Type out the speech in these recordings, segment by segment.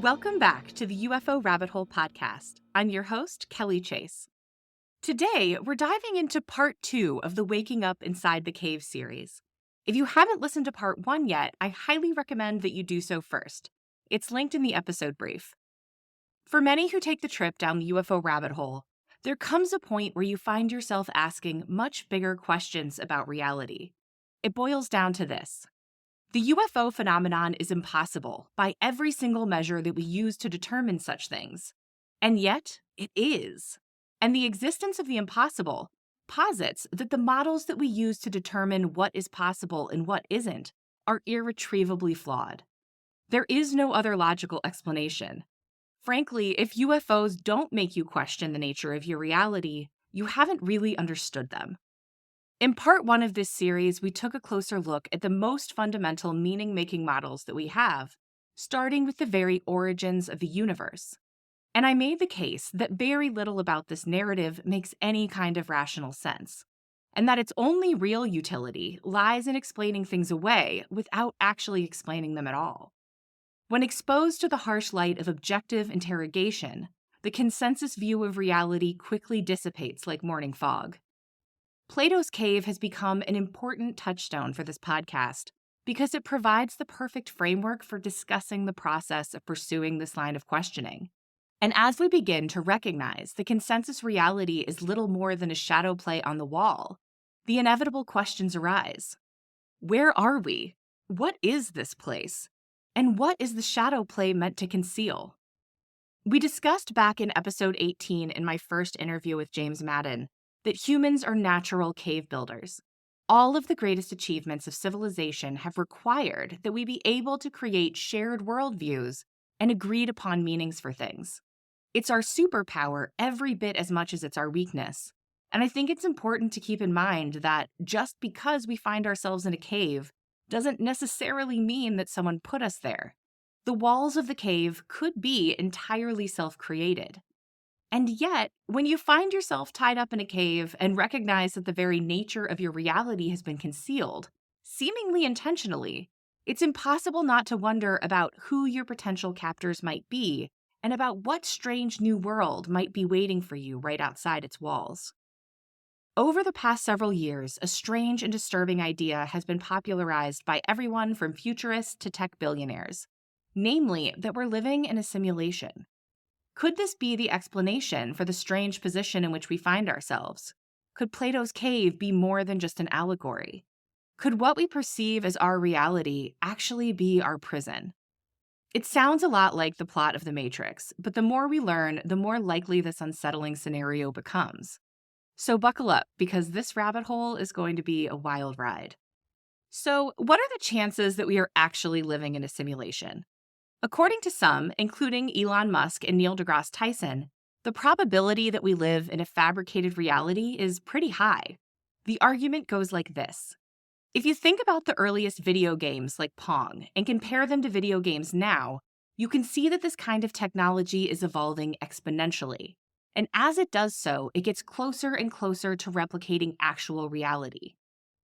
Welcome back to the UFO Rabbit Hole podcast. I'm your host, Kelly Chase. Today, we're diving into part 2 of the Waking Up Inside the Cave series. If you haven't listened to part 1 yet, I highly recommend that you do so first. It's linked in the episode brief. For many who take the trip down the UFO rabbit hole, there comes a point where you find yourself asking much bigger questions about reality. It boils down to this. The UFO phenomenon is impossible by every single measure that we use to determine such things. And yet, it is. And the existence of the impossible posits that the models that we use to determine what is possible and what isn't are irretrievably flawed. There is no other logical explanation. Frankly, if UFOs don't make you question the nature of your reality, you haven't really understood them. In part 1 of this series, we took a closer look at the most fundamental meaning-making models that we have, starting with the very origins of the universe. And I made the case that very little about this narrative makes any kind of rational sense, and that its only real utility lies in explaining things away without actually explaining them at all. When exposed to the harsh light of objective interrogation, the consensus view of reality quickly dissipates like morning fog. Plato's Cave has become an important touchstone for this podcast because it provides the perfect framework for discussing the process of pursuing this line of questioning. And as we begin to recognize the consensus reality is little more than a shadow play on the wall, the inevitable questions arise. Where are we? What is this place? And what is the shadow play meant to conceal? We discussed back in episode 18 in my first interview with James Madden that humans are natural cave builders. All of the greatest achievements of civilization have required that we be able to create shared worldviews and agreed upon meanings for things. It's our superpower every bit as much as it's our weakness. And I think it's important to keep in mind that just because we find ourselves in a cave doesn't necessarily mean that someone put us there. The walls of the cave could be entirely self-created. And yet, when you find yourself tied up in a cave and recognize that the very nature of your reality has been concealed, seemingly intentionally, it's impossible not to wonder about who your potential captors might be and about what strange new world might be waiting for you right outside its walls. Over the past several years, a strange and disturbing idea has been popularized by everyone from futurists to tech billionaires, namely that we're living in a simulation. Could this be the explanation for the strange position in which we find ourselves? Could Plato's Cave be more than just an allegory? Could what we perceive as our reality actually be our prison? It sounds a lot like the plot of The Matrix, but the more we learn, the more likely this unsettling scenario becomes. So buckle up, because this rabbit hole is going to be a wild ride. So, what are the chances that we are actually living in a simulation? According to some, including Elon Musk and Neil deGrasse Tyson, the probability that we live in a fabricated reality is pretty high. The argument goes like this. If you think about the earliest video games like Pong and compare them to video games now, you can see that this kind of technology is evolving exponentially. And as it does so, it gets closer and closer to replicating actual reality.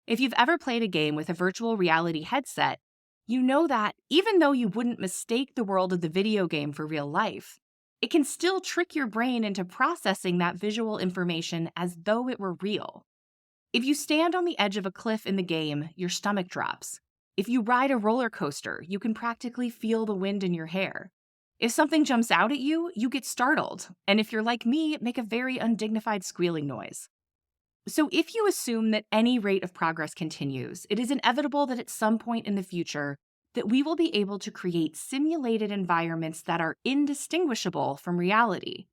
If you've ever played a game with a virtual reality headset, you know that even though you wouldn't mistake the world of the video game for real life, it can still trick your brain into processing that visual information as though it were real. If you stand on the edge of a cliff in the game, your stomach drops. If you ride a roller coaster, you can practically feel the wind in your hair. If something jumps out at you, you get startled, and if you're like me, make a very undignified squealing noise. So if you assume that any rate of progress continues, it is inevitable that at some point in the future that we will be able to create simulated environments that are indistinguishable from reality.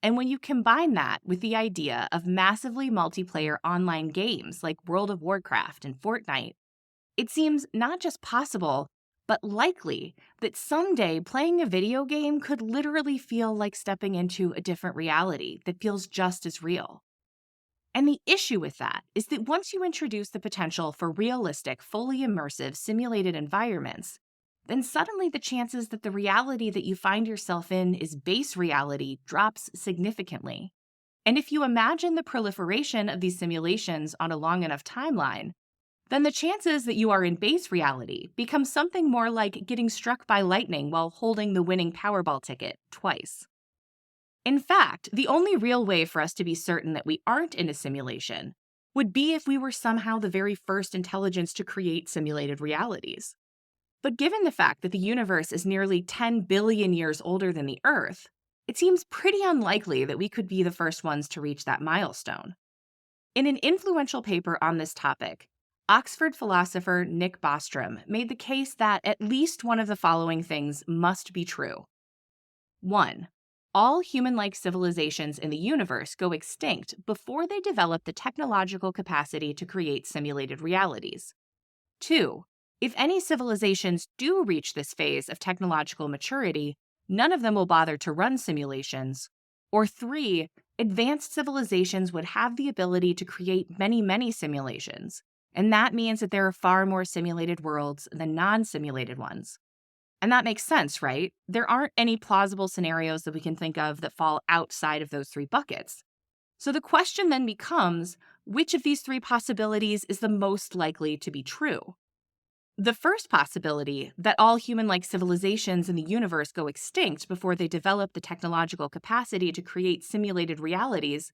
And when you combine that with the idea of massively multiplayer online games like World of Warcraft and Fortnite, it seems not just possible, but likely that someday playing a video game could literally feel like stepping into a different reality that feels just as real. And the issue with that is that once you introduce the potential for realistic, fully immersive, simulated environments, then suddenly the chances that the reality that you find yourself in is base reality drops significantly. And if you imagine the proliferation of these simulations on a long enough timeline, then the chances that you are in base reality become something more like getting struck by lightning while holding the winning Powerball ticket twice. In fact, the only real way for us to be certain that we aren't in a simulation would be if we were somehow the very first intelligence to create simulated realities. But given the fact that the universe is nearly 10 billion years older than the Earth, it seems pretty unlikely that we could be the first ones to reach that milestone. In an influential paper on this topic, Oxford philosopher Nick Bostrom made the case that at least one of the following things must be true. 1. All human-like civilizations in the universe go extinct before they develop the technological capacity to create simulated realities. 2. If any civilizations do reach this phase of technological maturity, none of them will bother to run simulations. Or 3. Advanced civilizations would have the ability to create many simulations, and that means that there are far more simulated worlds than non-simulated ones. And that makes sense, right? There aren't any plausible scenarios that we can think of that fall outside of those 3 buckets. So the question then becomes, which of these 3 possibilities is the most likely to be true? The first possibility, that all human-like civilizations in the universe go extinct before they develop the technological capacity to create simulated realities,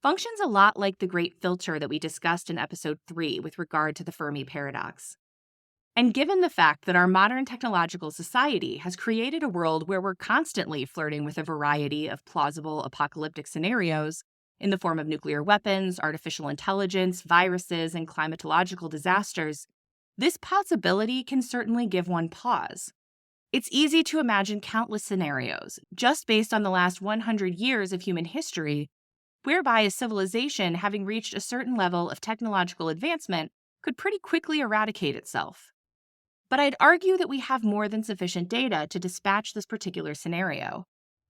functions a lot like the great filter that we discussed in episode 3 with regard to the Fermi paradox. And given the fact that our modern technological society has created a world where we're constantly flirting with a variety of plausible apocalyptic scenarios in the form of nuclear weapons, artificial intelligence, viruses, and climatological disasters, this possibility can certainly give one pause. It's easy to imagine countless scenarios, just based on the last 100 years of human history, whereby a civilization having reached a certain level of technological advancement could pretty quickly eradicate itself. But I'd argue that we have more than sufficient data to dispatch this particular scenario.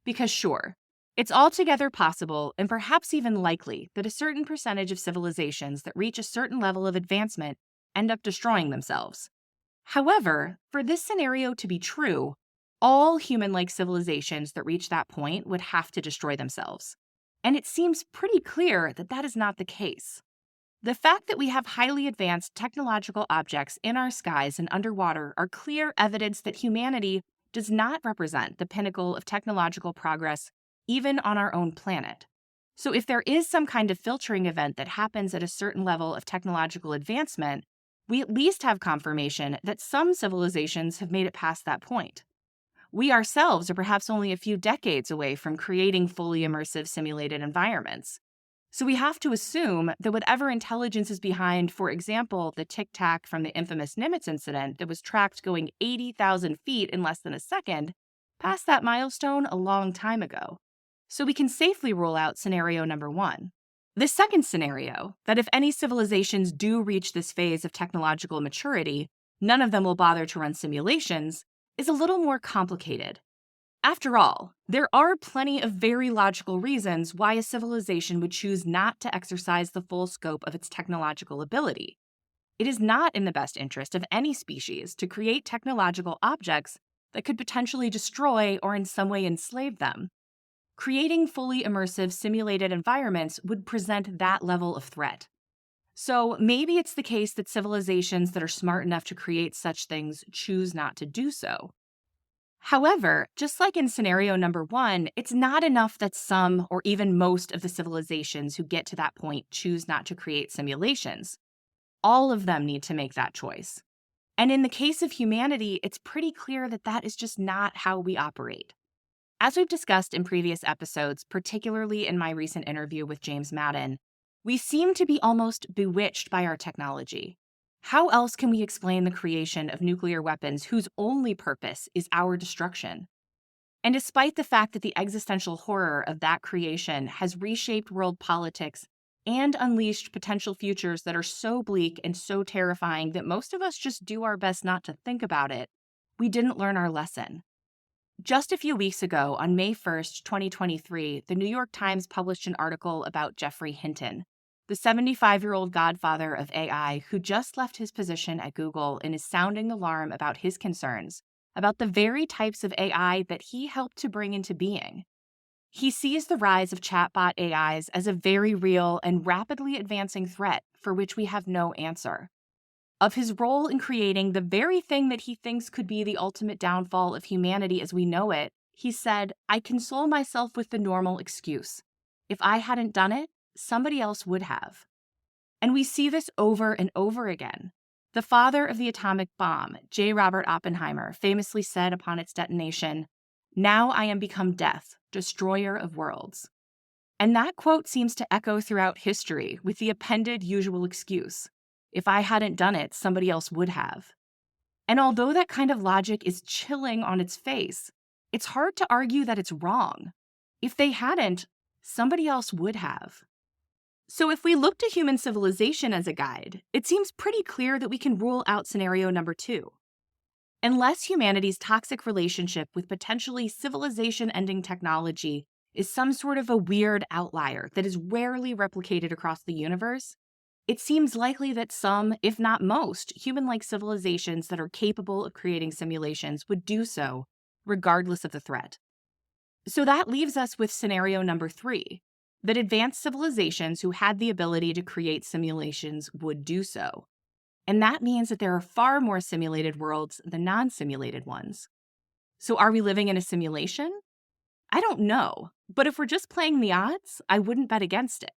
Because sure, it's altogether possible and perhaps even likely that a certain percentage of civilizations that reach a certain level of advancement end up destroying themselves. However, for this scenario to be true, all human-like civilizations that reach that point would have to destroy themselves. And it seems pretty clear that that is not the case. The fact that we have highly advanced technological objects in our skies and underwater are clear evidence that humanity does not represent the pinnacle of technological progress, even on our own planet. So if there is some kind of filtering event that happens at a certain level of technological advancement, we at least have confirmation that some civilizations have made it past that point. We ourselves are perhaps only a few decades away from creating fully immersive simulated environments. So we have to assume that whatever intelligence is behind, for example, the tic-tac from the infamous Nimitz incident that was tracked going 80,000 feet in less than a second, passed that milestone a long time ago. So we can safely rule out scenario number 1. The second scenario, that if any civilizations do reach this phase of technological maturity, none of them will bother to run simulations, is a little more complicated. After all, there are plenty of very logical reasons why a civilization would choose not to exercise the full scope of its technological ability. It is not in the best interest of any species to create technological objects that could potentially destroy or in some way enslave them. Creating fully immersive simulated environments would present that level of threat. So maybe it's the case that civilizations that are smart enough to create such things choose not to do so. However, just like in scenario number 1, it's not enough that some or even most of the civilizations who get to that point choose not to create simulations. All of them need to make that choice. And in the case of humanity, it's pretty clear that that is just not how we operate. As we've discussed in previous episodes, particularly in my recent interview with James Madden, we seem to be almost bewitched by our technology. How else can we explain the creation of nuclear weapons whose only purpose is our destruction? And despite the fact that the existential horror of that creation has reshaped world politics and unleashed potential futures that are so bleak and so terrifying that most of us just do our best not to think about it, we didn't learn our lesson. Just a few weeks ago, on May 1st, 2023, the New York Times published an article about Geoffrey Hinton, the 75-year-old godfather of AI who just left his position at Google and is sounding the alarm about his concerns about the very types of AI that he helped to bring into being. He sees the rise of chatbot AIs as a very real and rapidly advancing threat for which we have no answer. Of his role in creating the very thing that he thinks could be the ultimate downfall of humanity as we know it, he said, "I console myself with the normal excuse. If I hadn't done it, somebody else would have." And we see this over and over again. The father of the atomic bomb, J. Robert Oppenheimer, famously said upon its detonation, "Now I am become death, destroyer of worlds." And that quote seems to echo throughout history with the appended usual excuse, "If I hadn't done it, somebody else would have." And although that kind of logic is chilling on its face, it's hard to argue that it's wrong. If they hadn't, somebody else would have. So if we look to human civilization as a guide, it seems pretty clear that we can rule out scenario number 2. Unless humanity's toxic relationship with potentially civilization-ending technology is some sort of a weird outlier that is rarely replicated across the universe, it seems likely that some, if not most, human-like civilizations that are capable of creating simulations would do so, regardless of the threat. So that leaves us with scenario number 3, that advanced civilizations who had the ability to create simulations would do so. And that means that there are far more simulated worlds than non-simulated ones. So are we living in a simulation? I don't know, but if we're just playing the odds, I wouldn't bet against it.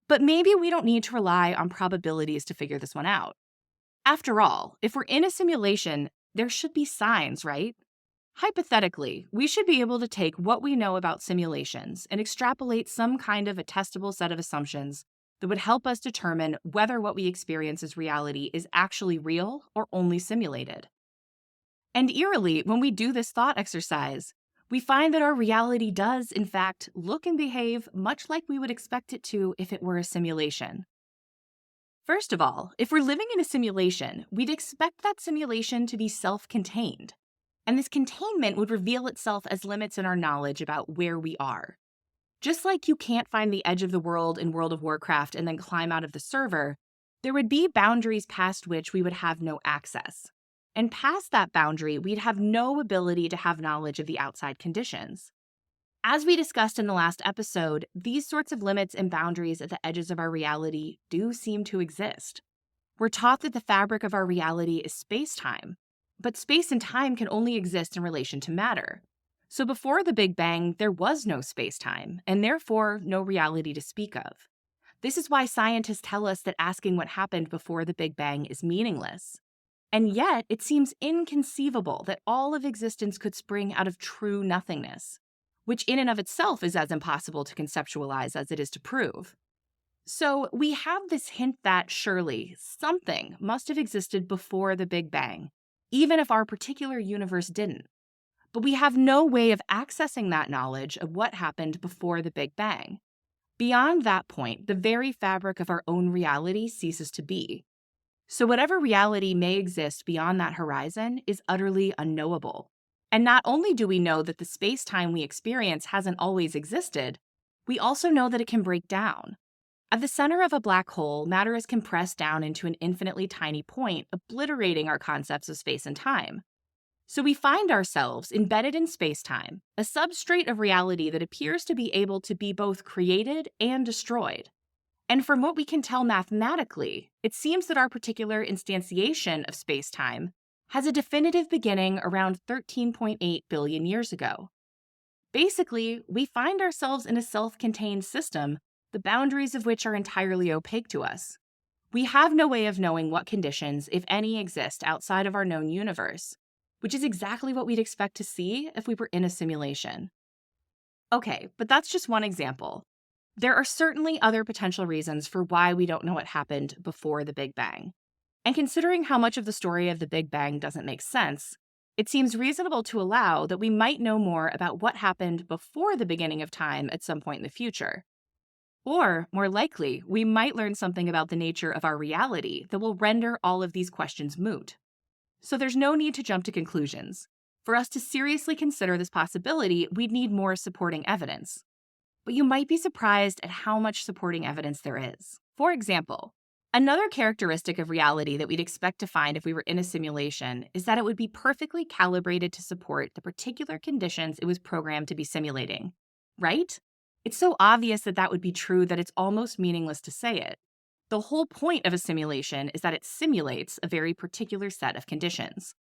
But maybe we don't need to rely on probabilities to figure this one out. After all, if we're in a simulation, there should be signs, right? Hypothetically, we should be able to take what we know about simulations and extrapolate some kind of a testable set of assumptions that would help us determine whether what we experience as reality is actually real or only simulated. And eerily, when we do this thought exercise, we find that our reality does, in fact, look and behave much like we would expect it to if it were a simulation. First of all, if we're living in a simulation, we'd expect that simulation to be self-contained. And this containment would reveal itself as limits in our knowledge about where we are. Just like you can't find the edge of the world in World of Warcraft and then climb out of the server, there would be boundaries past which we would have no access. And past that boundary, we'd have no ability to have knowledge of the outside conditions. As we discussed in the last episode, these sorts of limits and boundaries at the edges of our reality do seem to exist. We're taught that the fabric of our reality is space-time. But space and time can only exist in relation to matter. So before the Big Bang, there was no space-time, and therefore no reality to speak of. This is why scientists tell us that asking what happened before the Big Bang is meaningless. And yet, it seems inconceivable that all of existence could spring out of true nothingness, which in and of itself is as impossible to conceptualize as it is to prove. So we have this hint that surely something must have existed before the Big Bang, even if our particular universe didn't. But we have no way of accessing that knowledge of what happened before the Big Bang. Beyond that point, the very fabric of our own reality ceases to be. So whatever reality may exist beyond that horizon is utterly unknowable. And not only do we know that the space-time we experience hasn't always existed, we also know that it can break down. At the center of a black hole, matter is compressed down into an infinitely tiny point, obliterating our concepts of space and time. So we find ourselves embedded in space-time, a substrate of reality that appears to be able to be both created and destroyed. And from what we can tell mathematically, it seems that our particular instantiation of space-time has a definitive beginning around 13.8 billion years ago. Basically, we find ourselves in a self-contained system, the boundaries of which are entirely opaque to us. We have no way of knowing what conditions, if any, exist outside of our known universe, which is exactly what we'd expect to see if we were in a simulation. Okay, but that's just one example. There are certainly other potential reasons for why we don't know what happened before the Big Bang. And considering how much of the story of the Big Bang doesn't make sense, it seems reasonable to allow that we might know more about what happened before the beginning of time at some point in the future. Or, more likely, we might learn something about the nature of our reality that will render all of these questions moot. So there's no need to jump to conclusions. For us to seriously consider this possibility, we'd need more supporting evidence. But you might be surprised at how much supporting evidence there is. For example, another characteristic of reality that we'd expect to find if we were in a simulation is that it would be perfectly calibrated to support the particular conditions it was programmed to be simulating, right? It's so obvious that that would be true that it's almost meaningless to say it. The whole point of a simulation is that it simulates a very particular set of conditions.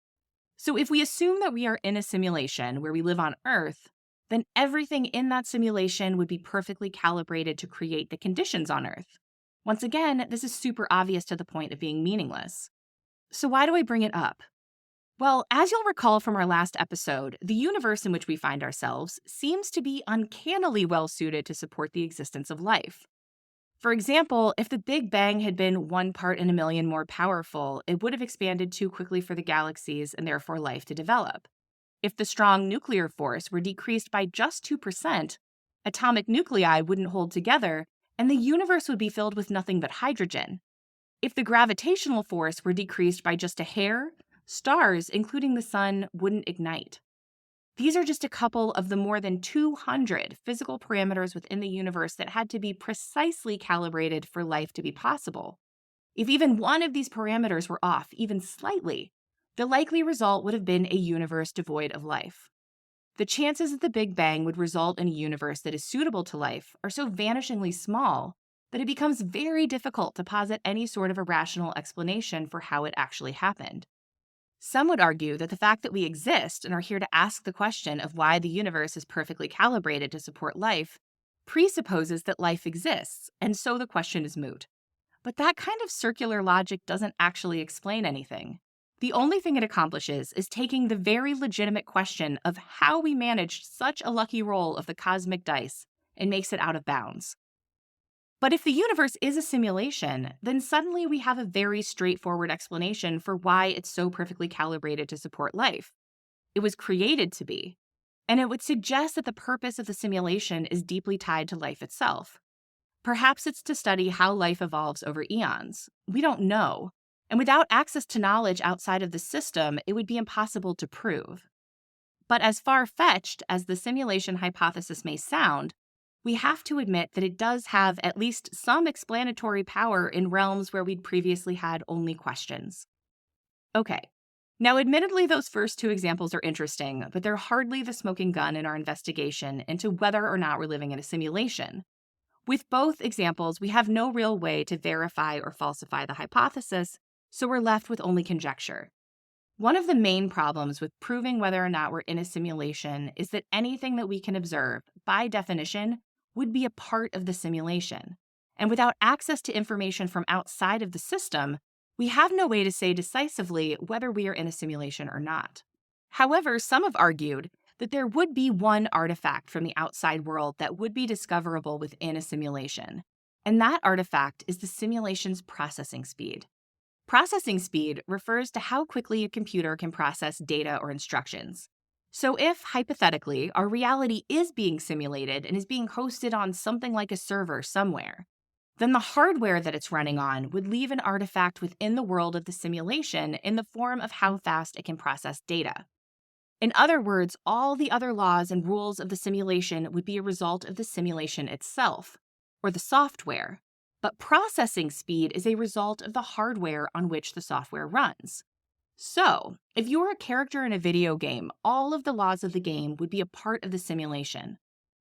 So if we assume that we are in a simulation where we live on Earth, then everything in that simulation would be perfectly calibrated to create the conditions on Earth. Once again, this is super obvious to the point of being meaningless. So why do I bring it up? Well, as you'll recall from our last episode, the universe in which we find ourselves seems to be uncannily well suited to support the existence of life. For example, if the Big Bang had been 1 part in a million more powerful, it would have expanded too quickly for the galaxies and therefore life to develop. If the strong nuclear force were decreased by just 2%, atomic nuclei wouldn't hold together, and the universe would be filled with nothing but hydrogen. If the gravitational force were decreased by just a hair, stars, including the sun, wouldn't ignite. These are just a couple of the more than 200 physical parameters within the universe that had to be precisely calibrated for life to be possible. If even one of these parameters were off, even slightly, the likely result would have been a universe devoid of life. The chances that the Big Bang would result in a universe that is suitable to life are so vanishingly small that it becomes very difficult to posit any sort of a rational explanation for how it actually happened. Some would argue that the fact that we exist and are here to ask the question of why the universe is perfectly calibrated to support life presupposes that life exists, and so the question is moot. But that kind of circular logic doesn't actually explain anything. The only thing it accomplishes is taking the very legitimate question of how we managed such a lucky roll of the cosmic dice and makes it out of bounds. But if the universe is a simulation, then suddenly we have a very straightforward explanation for why it's so perfectly calibrated to support life. It was created to be, and it would suggest that the purpose of the simulation is deeply tied to life itself. Perhaps it's to study how life evolves over eons. We don't know, and without access to knowledge outside of the system, it would be impossible to prove. But as far-fetched as the simulation hypothesis may sound, we have to admit that it does have at least some explanatory power in realms where we'd previously had only questions. Okay, now admittedly those first two examples are interesting, but they're hardly the smoking gun in our investigation into whether or not we're living in a simulation. With both examples, we have no real way to verify or falsify the hypothesis, so we're left with only conjecture. One of the main problems with proving whether or not we're in a simulation is that anything that we can observe, by definition, would be a part of the simulation. And without access to information from outside of the system, we have no way to say decisively whether we are in a simulation or not. However, some have argued that there would be one artifact from the outside world that would be discoverable within a simulation. And that artifact is the simulation's processing speed. Processing speed refers to how quickly a computer can process data or instructions. So if, hypothetically, our reality is being simulated and is being hosted on something like a server somewhere, then the hardware that it's running on would leave an artifact within the world of the simulation in the form of how fast it can process data. In other words, all the other laws and rules of the simulation would be a result of the simulation itself, or the software. But processing speed is a result of the hardware on which the software runs. So, if you're a character in a video game, all of the laws of the game would be a part of the simulation.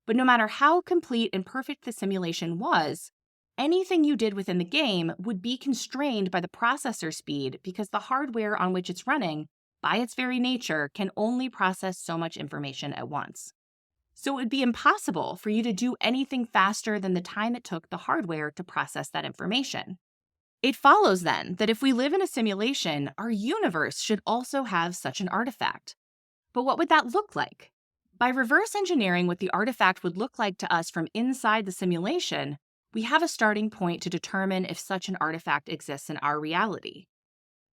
But no matter how complete and perfect the simulation was, anything you did within the game would be constrained by the processor speed because the hardware on which it's running, by its very nature, can only process so much information at once. So it would be impossible for you to do anything faster than the time it took the hardware to process that information. It follows then that if we live in a simulation, our universe should also have such an artifact. But what would that look like? By reverse engineering what the artifact would look like to us from inside the simulation, we have a starting point to determine if such an artifact exists in our reality.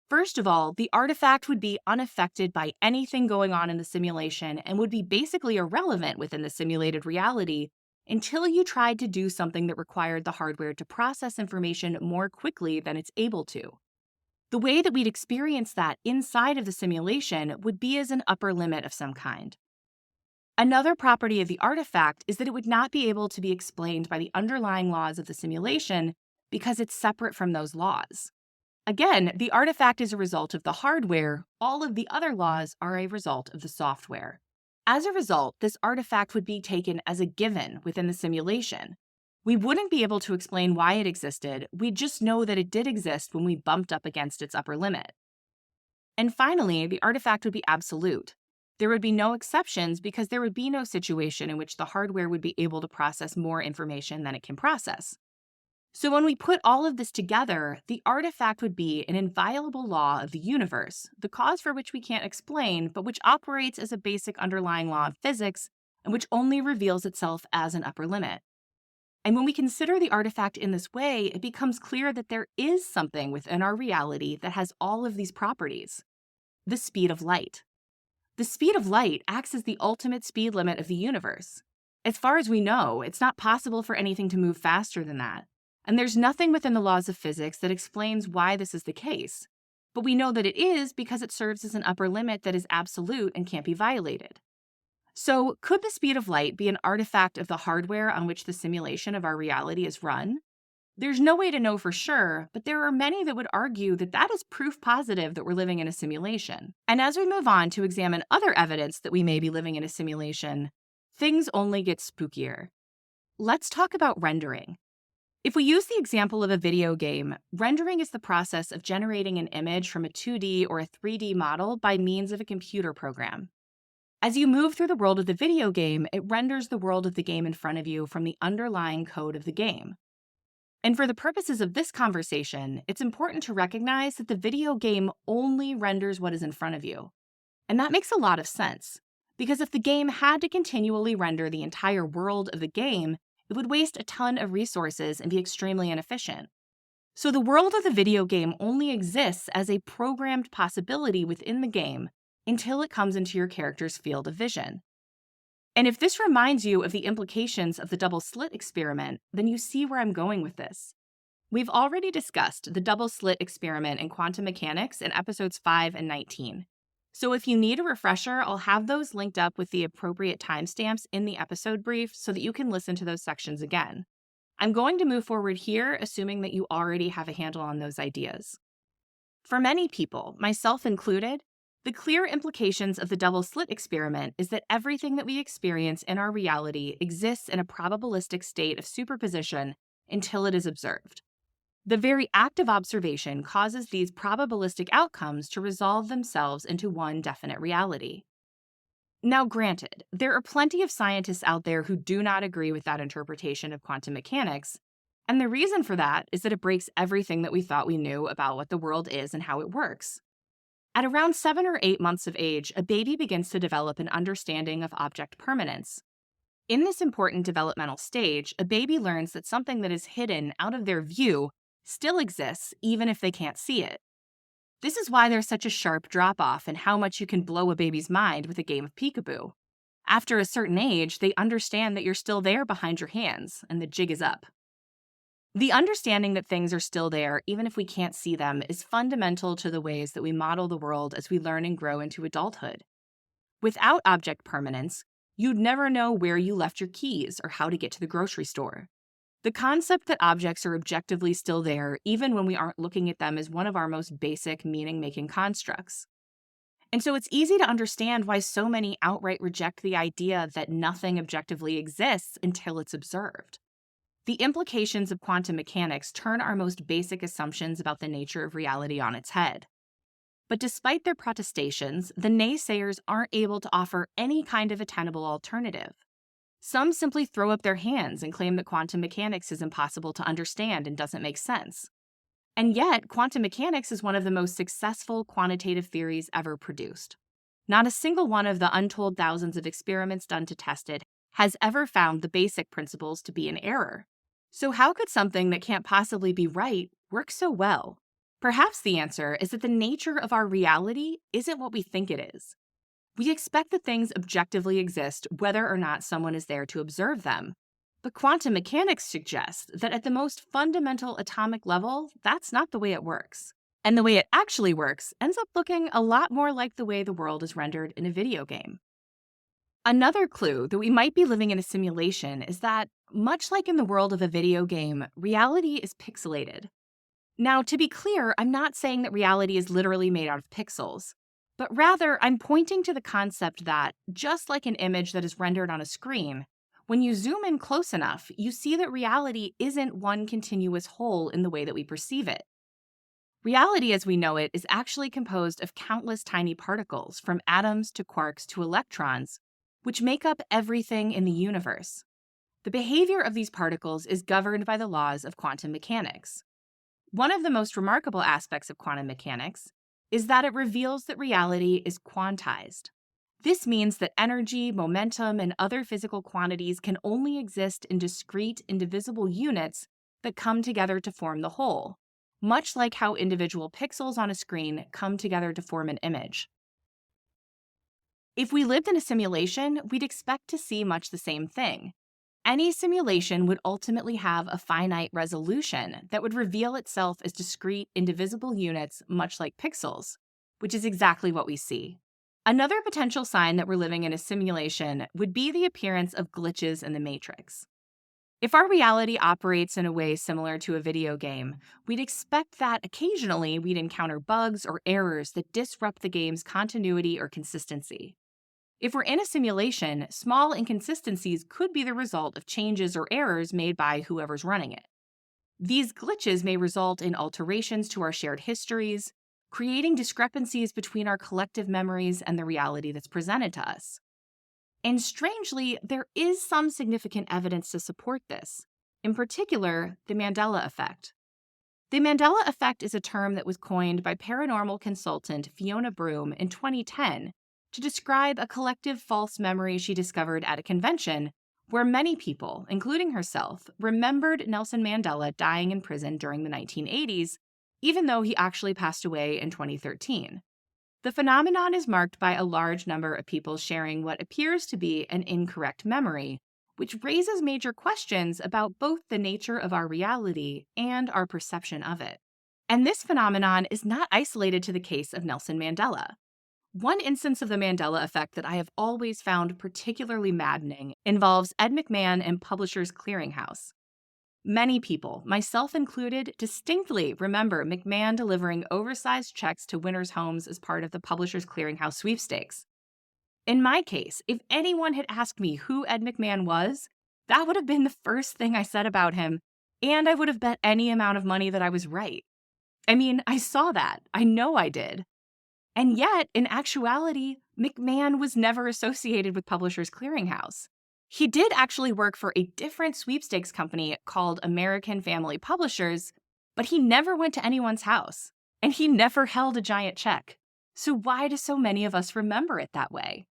First of all, the artifact would be unaffected by anything going on in the simulation and would be basically irrelevant within the simulated reality until you tried to do something that required the hardware to process information more quickly than it's able to. The way that we'd experience that inside of the simulation would be as an upper limit of some kind. Another property of the artifact is that it would not be able to be explained by the underlying laws of the simulation because it's separate from those laws. Again, the artifact is a result of the hardware. All of the other laws are a result of the software. As a result, this artifact would be taken as a given within the simulation, We wouldn't be able to explain why it existed, we'd just know that it did exist when we bumped up against its upper limit. And finally, the artifact would be absolute. There would be no exceptions because there would be no situation in which the hardware would be able to process more information than it can process. So when we put all of this together, the artifact would be an inviolable law of the universe, the cause for which we can't explain, but which operates as a basic underlying law of physics and which only reveals itself as an upper limit. And when we consider the artifact in this way, it becomes clear that there is something within our reality that has all of these properties. The speed of light. The speed of light acts as the ultimate speed limit of the universe. As far as we know, it's not possible for anything to move faster than that. And there's nothing within the laws of physics that explains why this is the case. But we know that it is because it serves as an upper limit that is absolute and can't be violated. So, could the speed of light be an artifact of the hardware on which the simulation of our reality is run? There's no way to know for sure, but there are many that would argue that that is proof positive that we're living in a simulation. And as we move on to examine other evidence that we may be living in a simulation, things only get spookier. Let's talk about rendering. If we use the example of a video game, rendering is the process of generating an image from a 2D or a 3D model by means of a computer program. As you move through the world of the video game, it renders the world of the game in front of you from the underlying code of the game. And for the purposes of this conversation, it's important to recognize that the video game only renders what is in front of you. And that makes a lot of sense, because if the game had to continually render the entire world of the game, it would waste a ton of resources and be extremely inefficient. So the world of the video game only exists as a programmed possibility within the game until it comes into your character's field of vision. And if this reminds you of the implications of the double slit experiment, then you see where I'm going with this. We've already discussed the double slit experiment in quantum mechanics in episodes 5 and 19. So if you need a refresher, I'll have those linked up with the appropriate timestamps in the episode brief so that you can listen to those sections again. I'm going to move forward here, assuming that you already have a handle on those ideas. For many people, myself included, the clear implications of the double slit experiment is that everything that we experience in our reality exists in a probabilistic state of superposition until it is observed. The very act of observation causes these probabilistic outcomes to resolve themselves into one definite reality. Now, granted, there are plenty of scientists out there who do not agree with that interpretation of quantum mechanics, and the reason for that is that it breaks everything that we thought we knew about what the world is and how it works. At around 7 or 8 months of age, a baby begins to develop an understanding of object permanence. In this important developmental stage, a baby learns that something that is hidden out of their view still exists even if they can't see it. This is why there's such a sharp drop-off in how much you can blow a baby's mind with a game of peekaboo. After a certain age, they understand that you're still there behind your hands, and the jig is up. The understanding that things are still there, even if we can't see them, is fundamental to the ways that we model the world as we learn and grow into adulthood. Without object permanence, you'd never know where you left your keys or how to get to the grocery store. The concept that objects are objectively still there, even when we aren't looking at them, is one of our most basic meaning-making constructs. And so it's easy to understand why so many outright reject the idea that nothing objectively exists until it's observed. The implications of quantum mechanics turn our most basic assumptions about the nature of reality on its head. But despite their protestations, the naysayers aren't able to offer any kind of a tenable alternative. Some simply throw up their hands and claim that quantum mechanics is impossible to understand and doesn't make sense. And yet, quantum mechanics is one of the most successful quantitative theories ever produced. Not a single one of the untold thousands of experiments done to test it has ever found the basic principles to be in error. So how could something that can't possibly be right work so well? Perhaps the answer is that the nature of our reality isn't what we think it is. We expect that things objectively exist whether or not someone is there to observe them. But quantum mechanics suggests that at the most fundamental atomic level, that's not the way it works. And the way it actually works ends up looking a lot more like the way the world is rendered in a video game. Another clue that we might be living in a simulation is that, much like in the world of a video game, reality is pixelated. Now, to be clear, I'm not saying that reality is literally made out of pixels, but rather I'm pointing to the concept that, just like an image that is rendered on a screen, When you zoom in close enough, you see that reality isn't one continuous whole in the way that we perceive it. Reality as we know it is actually composed of countless tiny particles, from atoms to quarks to electrons, which make up everything in the universe. The behavior of these particles is governed by the laws of quantum mechanics. One of the most remarkable aspects of quantum mechanics is that it reveals that reality is quantized. This means that energy, momentum, and other physical quantities can only exist in discrete, indivisible units that come together to form the whole, much like how individual pixels on a screen come together to form an image. If we lived in a simulation, we'd expect to see much the same thing. Any simulation would ultimately have a finite resolution that would reveal itself as discrete, indivisible units, much like pixels, which is exactly what we see. Another potential sign that we're living in a simulation would be the appearance of glitches in the matrix. If our reality operates in a way similar to a video game, we'd expect that occasionally we'd encounter bugs or errors that disrupt the game's continuity or consistency. If we're in a simulation, small inconsistencies could be the result of changes or errors made by whoever's running it. These glitches may result in alterations to our shared histories, creating discrepancies between our collective memories and the reality that's presented to us. And strangely, there is some significant evidence to support this, in particular, the Mandela effect. The Mandela effect is a term that was coined by paranormal consultant Fiona Broom in 2010 to describe a collective false memory she discovered at a convention where many people, including herself, remembered Nelson Mandela dying in prison during the 1980s, even though he actually passed away in 2013. The phenomenon is marked by a large number of people sharing what appears to be an incorrect memory, which raises major questions about both the nature of our reality and our perception of it. And this phenomenon is not isolated to the case of Nelson Mandela. One instance of the Mandela effect that I have always found particularly maddening involves Ed McMahon and Publishers Clearinghouse. Many people, myself included, distinctly remember McMahon delivering oversized checks to winners' homes as part of the Publishers Clearinghouse sweepstakes. In my case, if anyone had asked me who Ed McMahon was, that would have been the first thing I said about him, and I would have bet any amount of money that I was right. I mean, I saw that. I know I did. And yet, in actuality, McMahon was never associated with Publishers Clearinghouse. He did actually work for a different sweepstakes company called American Family Publishers, but he never went to anyone's house, and he never held a giant check. So why do so many of us remember it that way?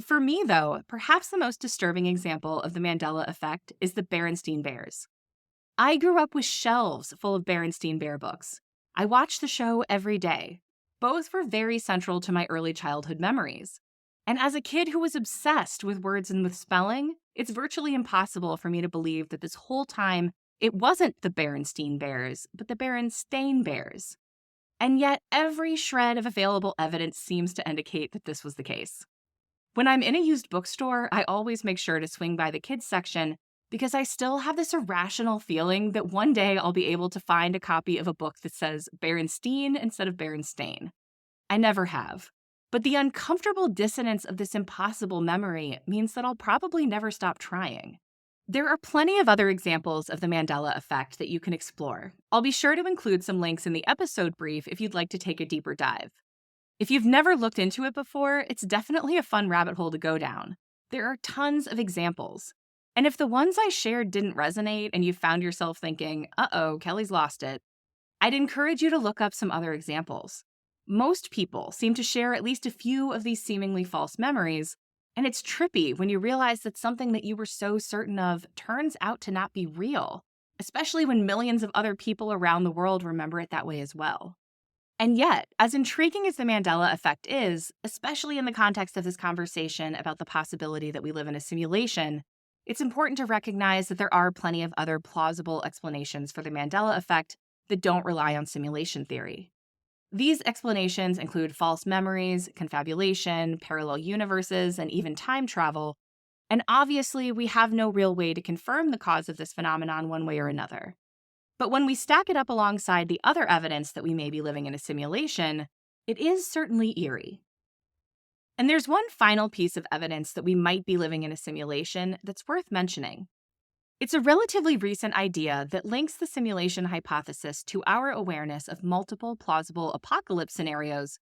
For me, though, perhaps the most disturbing example of the Mandela effect is the Berenstain Bears. I grew up with shelves full of Berenstain Bear books. I watched the show every day. Both were very central to my early childhood memories. And as a kid who was obsessed with words and with spelling, it's virtually impossible for me to believe that this whole time it wasn't the Berenstain Bears, but the Berenstain Bears. And yet every shred of available evidence seems to indicate that this was the case. When I'm in a used bookstore, I always make sure to swing by the kids section because I still have this irrational feeling that one day I'll be able to find a copy of a book that says Berenstein instead of Berenstain. I never have. But the uncomfortable dissonance of this impossible memory means that I'll probably never stop trying. There are plenty of other examples of the Mandela effect that you can explore. I'll be sure to include some links in the episode brief if you'd like to take a deeper dive. If you've never looked into it before, it's definitely a fun rabbit hole to go down. There are tons of examples. And if the ones I shared didn't resonate and you found yourself thinking, uh-oh, Kelly's lost it, I'd encourage you to look up some other examples. Most people seem to share at least a few of these seemingly false memories, and it's trippy when you realize that something that you were so certain of turns out to not be real, especially when millions of other people around the world remember it that way as well. And yet, as intriguing as the Mandela effect is, especially in the context of this conversation about the possibility that we live in a simulation, it's important to recognize that there are plenty of other plausible explanations for the Mandela effect that don't rely on simulation theory. These explanations include false memories, confabulation, parallel universes, and even time travel, and obviously we have no real way to confirm the cause of this phenomenon one way or another. But when we stack it up alongside the other evidence that we may be living in a simulation, it is certainly eerie. And there's one final piece of evidence that we might be living in a simulation that's worth mentioning. It's a relatively recent idea that links the simulation hypothesis to our awareness of multiple plausible apocalypse scenarios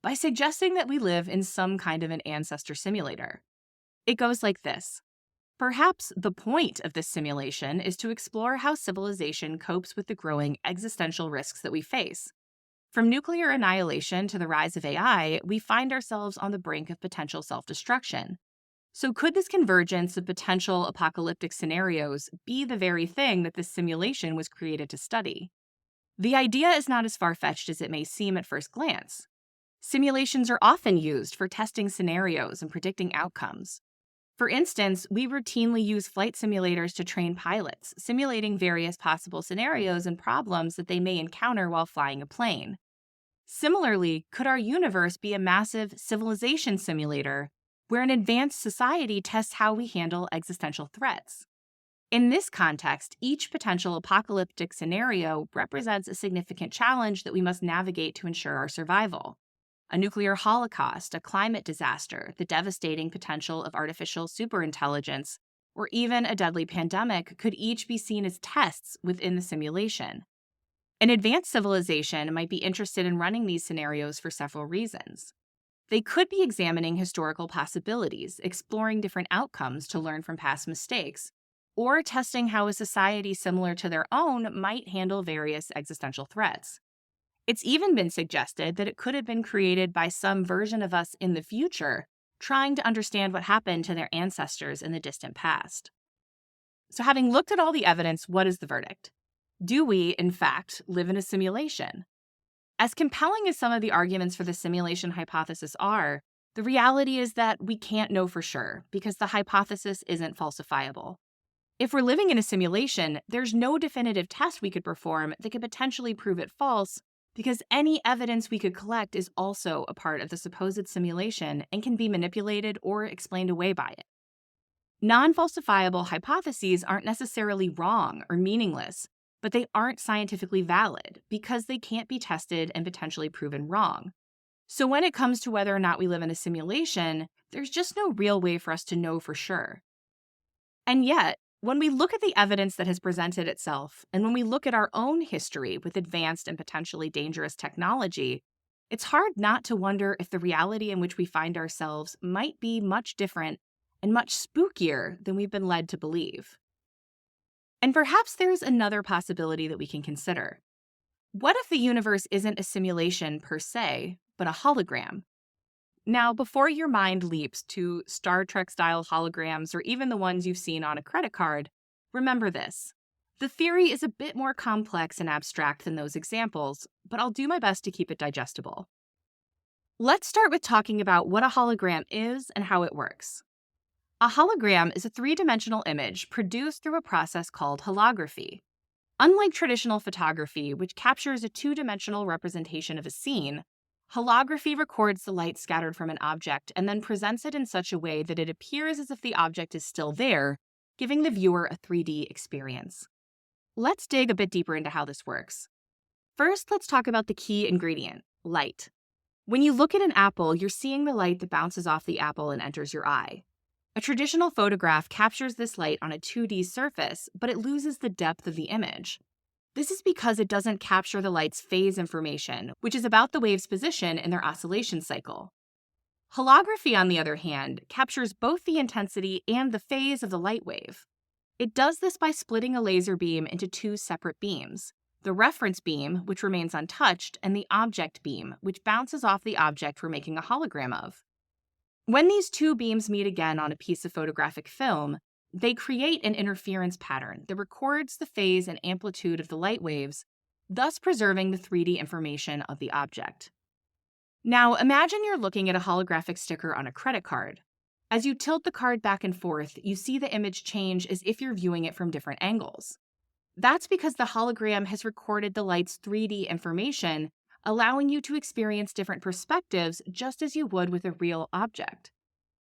by suggesting that we live in some kind of an ancestor simulator. It goes like this. Perhaps the point of this simulation is to explore how civilization copes with the growing existential risks that we face. From nuclear annihilation to the rise of AI, we find ourselves on the brink of potential self-destruction. So could this convergence of potential apocalyptic scenarios be the very thing that this simulation was created to study? The idea is not as far-fetched as it may seem at first glance. Simulations are often used for testing scenarios and predicting outcomes. For instance, we routinely use flight simulators to train pilots, simulating various possible scenarios and problems that they may encounter while flying a plane. Similarly, could our universe be a massive civilization simulator where an advanced society tests how we handle existential threats? In this context, each potential apocalyptic scenario represents a significant challenge that we must navigate to ensure our survival. A nuclear holocaust, a climate disaster, the devastating potential of artificial superintelligence, or even a deadly pandemic could each be seen as tests within the simulation. An advanced civilization might be interested in running these scenarios for several reasons. They could be examining historical possibilities, exploring different outcomes to learn from past mistakes, or testing how a society similar to their own might handle various existential threats. It's even been suggested that it could have been created by some version of us in the future, trying to understand what happened to their ancestors in the distant past. So having looked at all the evidence, what is the verdict? Do we, in fact, live in a simulation? As compelling as some of the arguments for the simulation hypothesis are, the reality is that we can't know for sure because the hypothesis isn't falsifiable. If we're living in a simulation, there's no definitive test we could perform that could potentially prove it false because any evidence we could collect is also a part of the supposed simulation and can be manipulated or explained away by it. Non-falsifiable hypotheses aren't necessarily wrong or meaningless, but they aren't scientifically valid because they can't be tested and potentially proven wrong. So when it comes to whether or not we live in a simulation, there's just no real way for us to know for sure. And yet, when we look at the evidence that has presented itself, and when we look at our own history with advanced and potentially dangerous technology, it's hard not to wonder if the reality in which we find ourselves might be much different and much spookier than we've been led to believe. And perhaps there's another possibility that we can consider. What if the universe isn't a simulation per se, but a hologram? Now, before your mind leaps to Star Trek-style holograms or even the ones you've seen on a credit card, remember this. The theory is a bit more complex and abstract than those examples, but I'll do my best to keep it digestible. Let's start with talking about what a hologram is and how it works. A hologram is a three-dimensional image produced through a process called holography. Unlike traditional photography, which captures a two-dimensional representation of a scene, holography records the light scattered from an object and then presents it in such a way that it appears as if the object is still there, giving the viewer a 3D experience. Let's dig a bit deeper into how this works. First, let's talk about the key ingredient, light. When you look at an apple, you're seeing the light that bounces off the apple and enters your eye. A traditional photograph captures this light on a 2D surface, but it loses the depth of the image. This is because it doesn't capture the light's phase information, which is about the wave's position in their oscillation cycle. Holography, on the other hand, captures both the intensity and the phase of the light wave. It does this by splitting a laser beam into two separate beams, the reference beam, which remains untouched, and the object beam, which bounces off the object we're making a hologram of. When these two beams meet again on a piece of photographic film, they create an interference pattern that records the phase and amplitude of the light waves, thus preserving the 3D information of the object. Now, imagine you're looking at a holographic sticker on a credit card. As you tilt the card back and forth, you see the image change as if you're viewing it from different angles. That's because the hologram has recorded the light's 3D information, allowing you to experience different perspectives just as you would with a real object.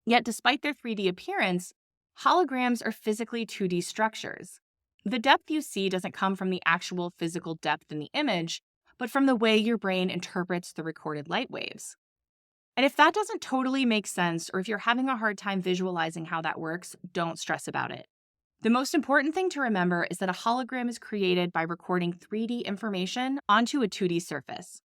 Yet, despite their 3D appearance, holograms are physically 2D structures. The depth you see doesn't come from the actual physical depth in the image, but from the way your brain interprets the recorded light waves. And if that doesn't totally make sense, or if you're having a hard time visualizing how that works, don't stress about it. The most important thing to remember is that a hologram is created by recording 3D information onto a 2D surface.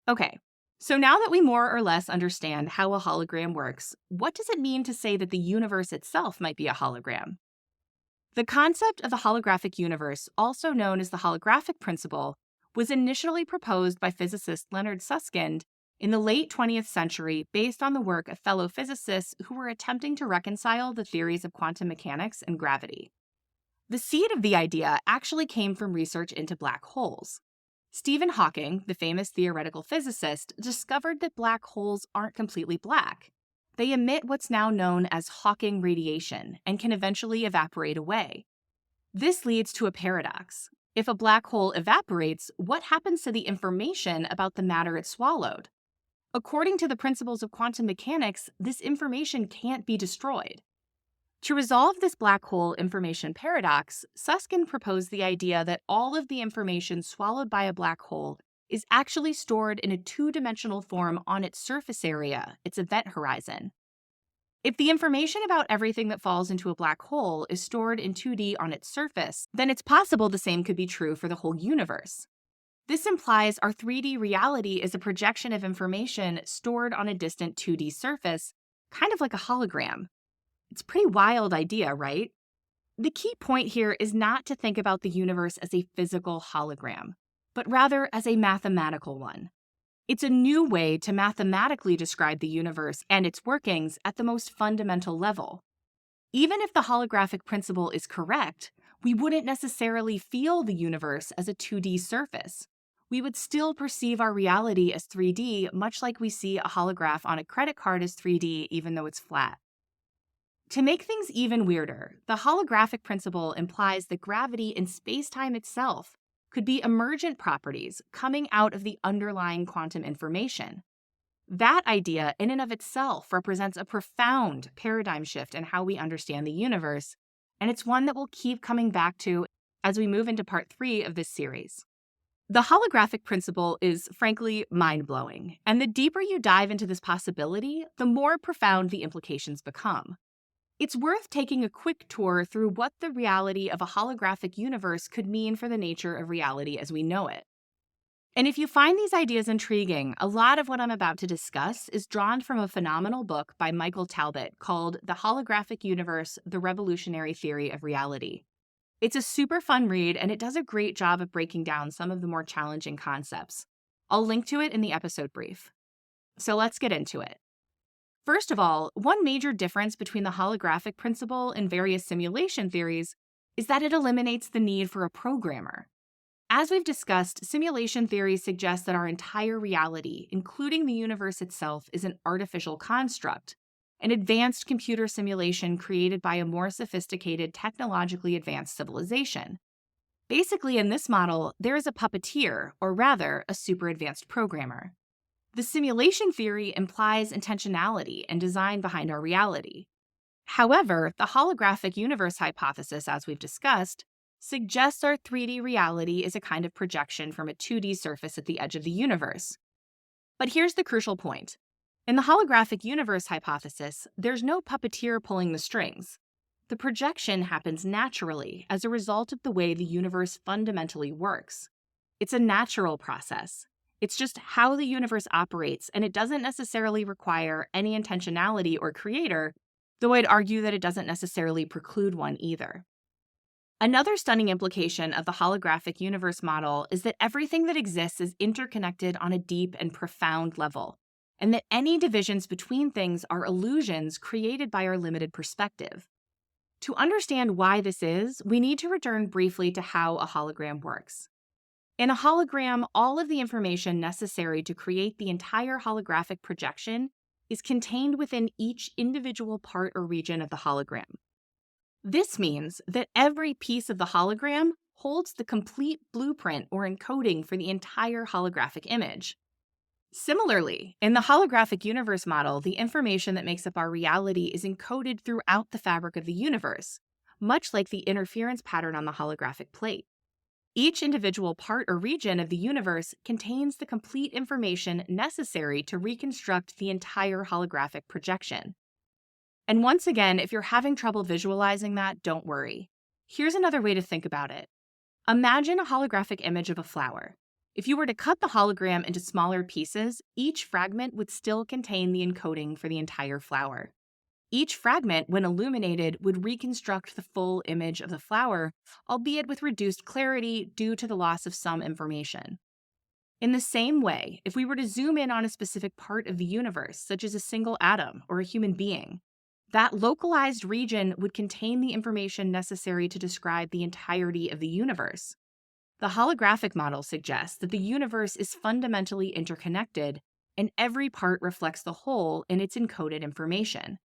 Okay, so now that we more or less understand how a hologram works, what does it mean to say that the universe itself might be a hologram? The concept of the holographic universe, also known as the holographic principle, was initially proposed by physicist Leonard Susskind in the late 20th century based on the work of fellow physicists who were attempting to reconcile the theories of quantum mechanics and gravity. The seed of the idea actually came from research into black holes. Stephen Hawking, the famous theoretical physicist, discovered that black holes aren't completely black. They emit what's now known as Hawking radiation and can eventually evaporate away. This leads to a paradox. If a black hole evaporates, what happens to the information about the matter it swallowed? According to the principles of quantum mechanics, this information can't be destroyed. To resolve this black hole information paradox, Susskind proposed the idea that all of the information swallowed by a black hole is actually stored in a two-dimensional form on its surface area, its event horizon. If the information about everything that falls into a black hole is stored in 2D on its surface, then it's possible the same could be true for the whole universe. This implies our 3D reality is a projection of information stored on a distant 2D surface, kind of like a hologram. It's a pretty wild idea, right? The key point here is not to think about the universe as a physical hologram, but rather as a mathematical one. It's a new way to mathematically describe the universe and its workings at the most fundamental level. Even if the holographic principle is correct, we wouldn't necessarily feel the universe as a 2D surface. We would still perceive our reality as 3D, much like we see a holograph on a credit card as 3D, even though it's flat. To make things even weirder, the holographic principle implies that gravity in space-time itself could be emergent properties coming out of the underlying quantum information. That idea, in and of itself, represents a profound paradigm shift in how we understand the universe, and it's one that we'll keep coming back to as we move into part 3 of this series. The holographic principle is, frankly, mind-blowing, and the deeper you dive into this possibility, the more profound the implications become. It's worth taking a quick tour through what the reality of a holographic universe could mean for the nature of reality as we know it. And if you find these ideas intriguing, a lot of what I'm about to discuss is drawn from a phenomenal book by Michael Talbot called The Holographic Universe, The Revolutionary Theory of Reality. It's a super fun read, and it does a great job of breaking down some of the more challenging concepts. I'll link to it in the episode brief. So let's get into it. First of all, one major difference between the holographic principle and various simulation theories is that it eliminates the need for a programmer. As we've discussed, simulation theory suggests that our entire reality, including the universe itself, is an artificial construct, an advanced computer simulation created by a more sophisticated, technologically advanced civilization. Basically, in this model, there is a puppeteer, or rather, a super advanced programmer. The simulation theory implies intentionality and design behind our reality. However, the holographic universe hypothesis, as we've discussed, suggests our 3D reality is a kind of projection from a 2D surface at the edge of the universe. But here's the crucial point. In the holographic universe hypothesis, there's no puppeteer pulling the strings. The projection happens naturally as a result of the way the universe fundamentally works. It's a natural process. It's just how the universe operates, and it doesn't necessarily require any intentionality or creator, though I'd argue that it doesn't necessarily preclude one either. Another stunning implication of the holographic universe model is that everything that exists is interconnected on a deep and profound level, and that any divisions between things are illusions created by our limited perspective. To understand why this is, we need to return briefly to how a hologram works. In a hologram, all of the information necessary to create the entire holographic projection is contained within each individual part or region of the hologram. This means that every piece of the hologram holds the complete blueprint or encoding for the entire holographic image. Similarly, in the holographic universe model, the information that makes up our reality is encoded throughout the fabric of the universe, much like the interference pattern on the holographic plate. Each individual part or region of the universe contains the complete information necessary to reconstruct the entire holographic projection. And once again, if you're having trouble visualizing that, don't worry. Here's another way to think about it. Imagine a holographic image of a flower. If you were to cut the hologram into smaller pieces, each fragment would still contain the encoding for the entire flower. Each fragment, when illuminated, would reconstruct the full image of the flower, albeit with reduced clarity due to the loss of some information. In the same way, if we were to zoom in on a specific part of the universe, such as a single atom or a human being, that localized region would contain the information necessary to describe the entirety of the universe. The holographic model suggests that the universe is fundamentally interconnected, and every part reflects the whole in its encoded information.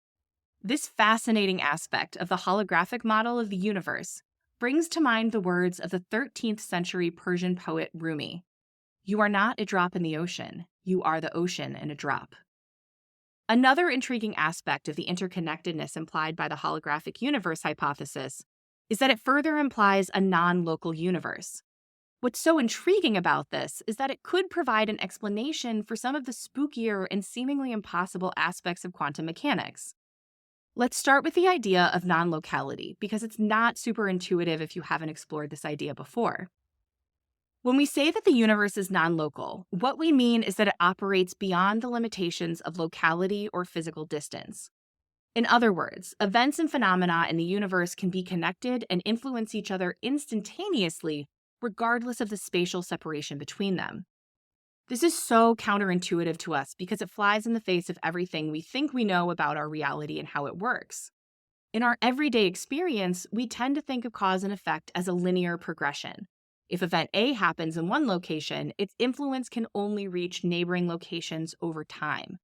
This fascinating aspect of the holographic model of the universe brings to mind the words of the 13th century Persian poet Rumi. "You are not a drop in the ocean, you are the ocean in a drop." Another intriguing aspect of the interconnectedness implied by the holographic universe hypothesis is that it further implies a non-local universe. What's so intriguing about this is that it could provide an explanation for some of the spookier and seemingly impossible aspects of quantum mechanics. Let's start with the idea of non-locality, because it's not super intuitive if you haven't explored this idea before. When we say that the universe is non-local, what we mean is that it operates beyond the limitations of locality or physical distance. In other words, events and phenomena in the universe can be connected and influence each other instantaneously, regardless of the spatial separation between them. This is so counterintuitive to us because it flies in the face of everything we think we know about our reality and how it works. In our everyday experience, we tend to think of cause and effect as a linear progression. If event A happens in one location, its influence can only reach neighboring locations over time.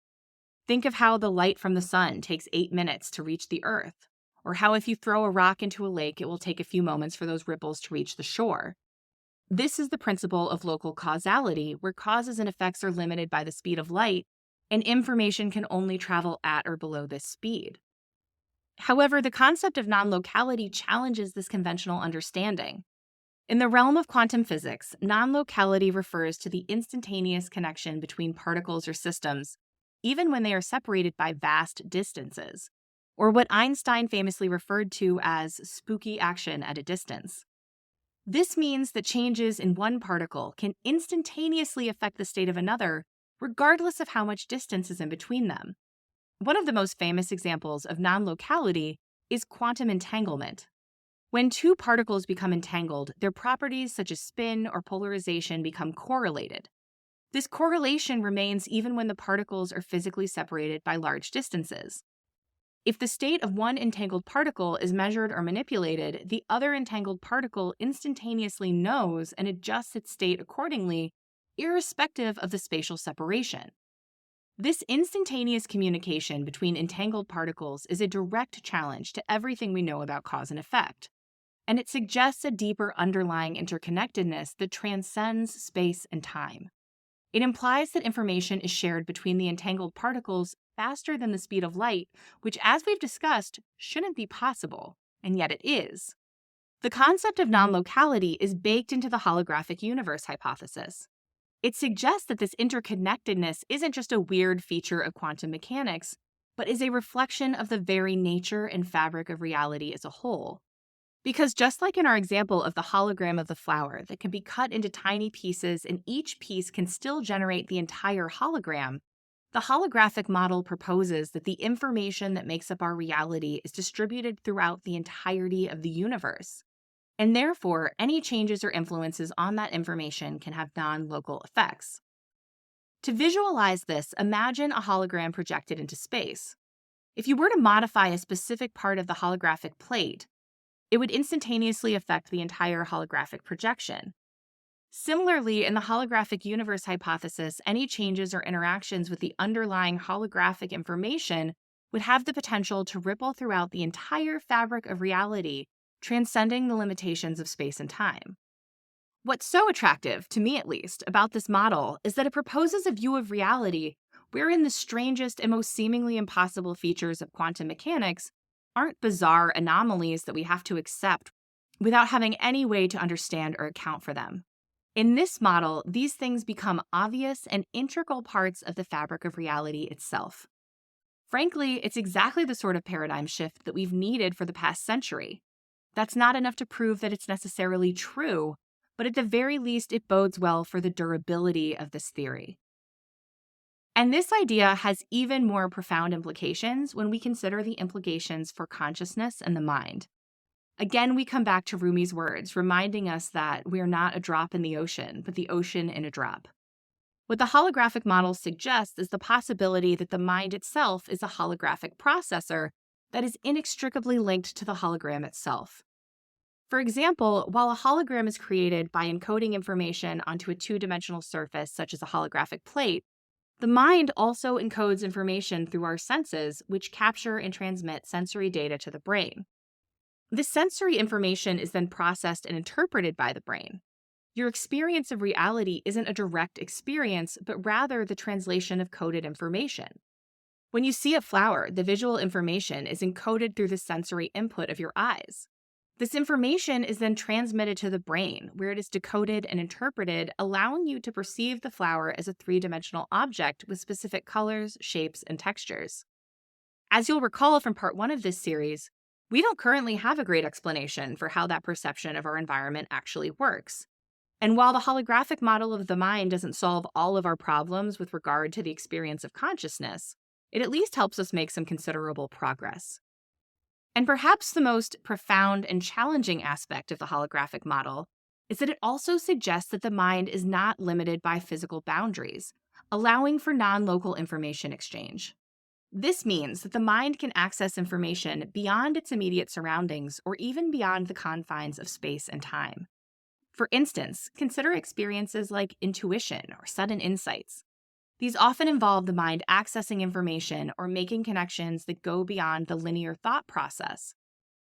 Think of how the light from the sun takes 8 minutes to reach the Earth, or how if you throw a rock into a lake, it will take a few moments for those ripples to reach the shore. This is the principle of local causality, where causes and effects are limited by the speed of light, and information can only travel at or below this speed. However, the concept of non-locality challenges this conventional understanding. In the realm of quantum physics, non-locality refers to the instantaneous connection between particles or systems, even when they are separated by vast distances, or what Einstein famously referred to as spooky action at a distance. This means that changes in one particle can instantaneously affect the state of another, regardless of how much distance is in between them. One of the most famous examples of non-locality is quantum entanglement. When two particles become entangled, their properties such as spin or polarization become correlated. This correlation remains even when the particles are physically separated by large distances. If the state of one entangled particle is measured or manipulated, the other entangled particle instantaneously knows and adjusts its state accordingly, irrespective of the spatial separation. This instantaneous communication between entangled particles is a direct challenge to everything we know about cause and effect, and it suggests a deeper underlying interconnectedness that transcends space and time. It implies that information is shared between the entangled particles faster than the speed of light, which, as we've discussed, shouldn't be possible, and yet it is. The concept of non-locality is baked into the holographic universe hypothesis. It suggests that this interconnectedness isn't just a weird feature of quantum mechanics, but is a reflection of the very nature and fabric of reality as a whole. Because just like in our example of the hologram of the flower that can be cut into tiny pieces and each piece can still generate the entire hologram, the holographic model proposes that the information that makes up our reality is distributed throughout the entirety of the universe. And therefore, any changes or influences on that information can have non-local effects. To visualize this, imagine a hologram projected into space. If you were to modify a specific part of the holographic plate, it would instantaneously affect the entire holographic projection. Similarly, in the holographic universe hypothesis, any changes or interactions with the underlying holographic information would have the potential to ripple throughout the entire fabric of reality, transcending the limitations of space and time. What's so attractive, to me at least, about this model is that it proposes a view of reality wherein the strangest and most seemingly impossible features of quantum mechanics aren't bizarre anomalies that we have to accept without having any way to understand or account for them. In this model, these things become obvious and integral parts of the fabric of reality itself. Frankly, it's exactly the sort of paradigm shift that we've needed for the past century. That's not enough to prove that it's necessarily true, but at the very least, it bodes well for the durability of this theory. And this idea has even more profound implications when we consider the implications for consciousness and the mind. Again, we come back to Rumi's words, reminding us that we're not a drop in the ocean, but the ocean in a drop. What the holographic model suggests is the possibility that the mind itself is a holographic processor that is inextricably linked to the hologram itself. For example, while a hologram is created by encoding information onto a two-dimensional surface, such as a holographic plate, the mind also encodes information through our senses, which capture and transmit sensory data to the brain. This sensory information is then processed and interpreted by the brain. Your experience of reality isn't a direct experience, but rather the translation of coded information. When you see a flower, the visual information is encoded through the sensory input of your eyes. This information is then transmitted to the brain, where it is decoded and interpreted, allowing you to perceive the flower as a three-dimensional object with specific colors, shapes, and textures. As you'll recall from part 1 of this series, we don't currently have a great explanation for how that perception of our environment actually works. And while the holographic model of the mind doesn't solve all of our problems with regard to the experience of consciousness, it at least helps us make some considerable progress. And perhaps the most profound and challenging aspect of the holographic model is that it also suggests that the mind is not limited by physical boundaries, allowing for non-local information exchange. This means that the mind can access information beyond its immediate surroundings or even beyond the confines of space and time. For instance, consider experiences like intuition or sudden insights. These often involve the mind accessing information or making connections that go beyond the linear thought process.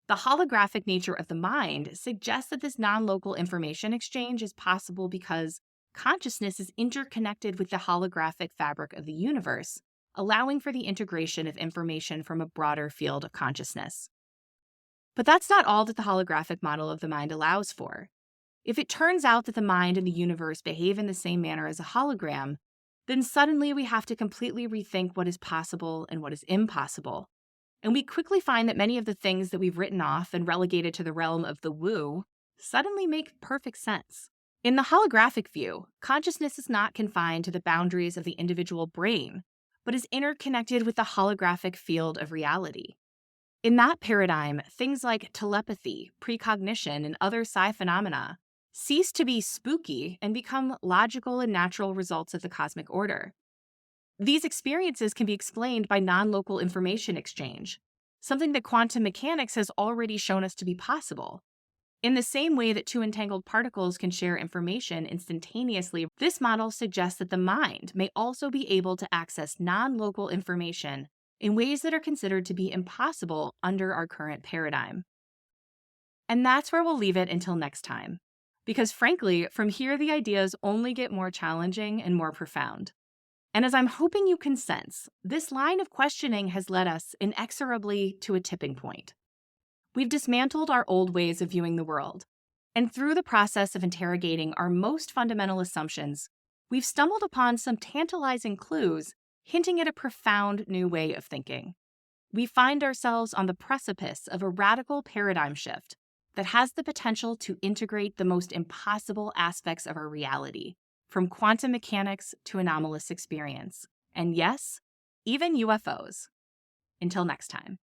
The holographic nature of the mind suggests that this non-local information exchange is possible because consciousness is interconnected with the holographic fabric of the universe, allowing for the integration of information from a broader field of consciousness. But that's not all that the holographic model of the mind allows for. If it turns out that the mind and the universe behave in the same manner as a hologram, then suddenly we have to completely rethink what is possible and what is impossible. And we quickly find that many of the things that we've written off and relegated to the realm of the woo suddenly make perfect sense. In the holographic view, consciousness is not confined to the boundaries of the individual brain, but is interconnected with the holographic field of reality. In that paradigm, things like telepathy, precognition, and other psi phenomena cease to be spooky and become logical and natural results of the cosmic order. These experiences can be explained by non-local information exchange, something that quantum mechanics has already shown us to be possible. In the same way that two entangled particles can share information instantaneously, this model suggests that the mind may also be able to access non-local information in ways that are considered to be impossible under our current paradigm. And that's where we'll leave it until next time. Because frankly, from here the ideas only get more challenging and more profound. And as I'm hoping you can sense, this line of questioning has led us inexorably to a tipping point. We've dismantled our old ways of viewing the world, and through the process of interrogating our most fundamental assumptions, we've stumbled upon some tantalizing clues hinting at a profound new way of thinking. We find ourselves on the precipice of a radical paradigm shift that has the potential to integrate the most impossible aspects of our reality, from quantum mechanics to anomalous experience, and yes, even UFOs. Until next time.